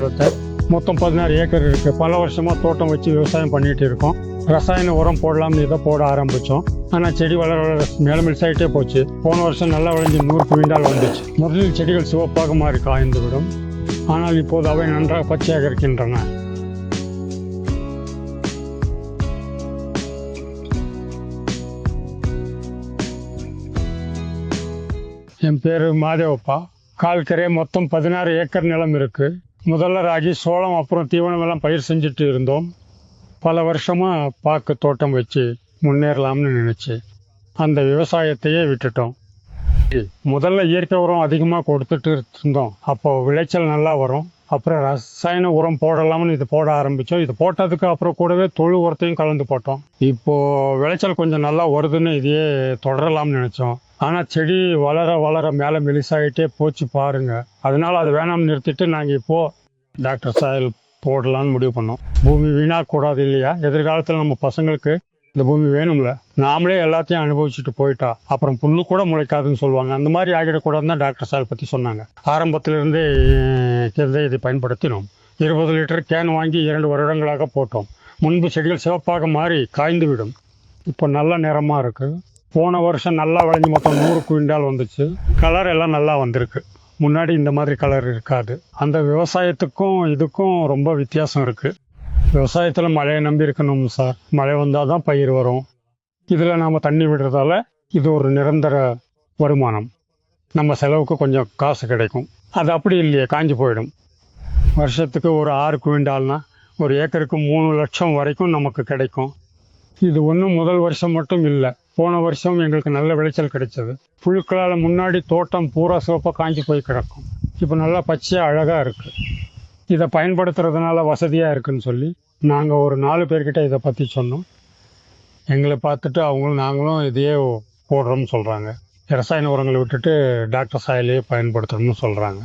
தோட்டத்தை. மொத்தம் 16 ஏக்கர் இருக்குது. பல வருஷமாக தோட்டம் வச்சு விவசாயம் பண்ணிகிட்டு இருக்கோம். ரசாயன உரம் போடலாம்னு இதை போட ஆரம்பித்தோம். ஆனால் செடி வளர வளர மேலே மில்சாயிட்டே போச்சு. போன வருஷம் நல்லா விளைஞ்சி 100 குவிண்டால் வந்துச்சு. முதலில் செடிகள் சிவப்பாக மாறி காய்ந்து விடும். ஆனால் இப்போது அவை நன்றாக பச்சையாக இருக்கின்றன. என் பேர் மாதேவப்பா. கால்கரை மொத்தம் 16 ஏக்கர் நிலம் இருக்குது. முதல்ல ராகி, சோளம், அப்புறம் தீவனம் எல்லாம் பயிர் செஞ்சுட்டு இருந்தோம். பல வருஷமாக பாக்கு தோட்டம் வச்சு முன்னேறலாம்னு நினச்சி அந்த விவசாயத்தையே விட்டுட்டோம். முதல்ல இயற்கை உரம் அதிகமாக கொடுத்துட்டு இருந்தோம். அப்போ விளைச்சல் நல்லா வரும். அப்புறம் ரசாயன உரம் போடலாம்னு இது போட ஆரம்பித்தோம். இது போட்டதுக்கு அப்புறம் கூடவே தொழு உரத்தையும் கலந்து போட்டோம். இப்போது விளைச்சல் கொஞ்சம் நல்லா வருதுன்னு இதையே தொடரலாம்னு நினச்சோம். ஆனால் செடி வளர வளர மேலே மெலிசாகிட்டே போச்சு பாருங்க. அதனால அது வேணாம்னு நிறுத்திட்டு நாங்கள் இப்போது டாக்டர் சாயல் போடலான்னு முடிவு பண்ணோம். பூமி வீணாகக்கூடாது இல்லையா? எதிர்காலத்தில் நம்ம பசங்களுக்கு இந்த பூமி வேணும்ல. நாமளே எல்லாத்தையும் அனுபவிச்சுட்டு போயிட்டா அப்புறம் புல்லு கூட முளைக்காதுன்னு சொல்லுவாங்க. அந்த மாதிரி ஆகிடக்கூடாதுன்னு தான் டாக்டர் சாயல் பற்றி சொன்னாங்க. ஆரம்பத்திலிருந்தே இதை பயன்படுத்தினோம். 20 லிட்டர் கேன் வாங்கி 2 வருடங்களாக போட்டோம். முன்பு செடிகள் சிவப்பாக மாறி காய்ந்து விடும். இப்போ நல்ல நிறமாக இருக்குது. போன வருஷம் நல்லா விளைஞ்சி மொத்தம் 100 குவிண்டால் வந்துச்சு. கலர் எல்லாம் நல்லா வந்திருக்கு. முன்னாடி இந்த மாதிரி கலர் இருக்காது. அந்த விவசாயத்துக்கும் இதுக்கும் ரொம்ப வித்தியாசம் இருக்குது. விவசாயத்தில் மழையை நம்பி இருக்கணும் சார். மழை வந்தால் தான் பயிர் வரும். இதில் நாம் தண்ணி விடுறதால இது ஒரு நிரந்தர வருமானம். நம்ம செலவுக்கு கொஞ்சம் காசு கிடைக்கும். அது அப்படி இல்லையே, காஞ்சி போயிடும். வருஷத்துக்கு ஒரு 6 குவிண்டால்னா ஒரு ஏக்கருக்கு 3 லட்சம் வரைக்கும் நமக்கு கிடைக்கும். இது ஒன்றும் முதல் வருஷம் மட்டும் இல்லை. போன வருஷம் எங்களுக்கு நல்ல விளைச்சல் கிடைச்சது. புழுக்களால் முன்னாடி தோட்டம் பூரா சிவப்பாக காஞ்சி போய் கிடக்கும். இப்போ நல்லா பச்சையாக அழகாக இருக்குது. இதை பயன்படுத்துறதுனால வசதியாக இருக்குதுன்னு சொல்லி நாங்கள் ஒரு 4 பேர்கிட்ட இதை பற்றி சொன்னோம். எங்களை பார்த்துட்டு அவங்களும் நாங்களும் இதையே போடுறோம்னு சொல்கிறாங்க. ரசாயன உரங்களை விட்டுட்டு டாக்டர் சாயலையே பயன்படுத்தணும்னு சொல்கிறாங்க.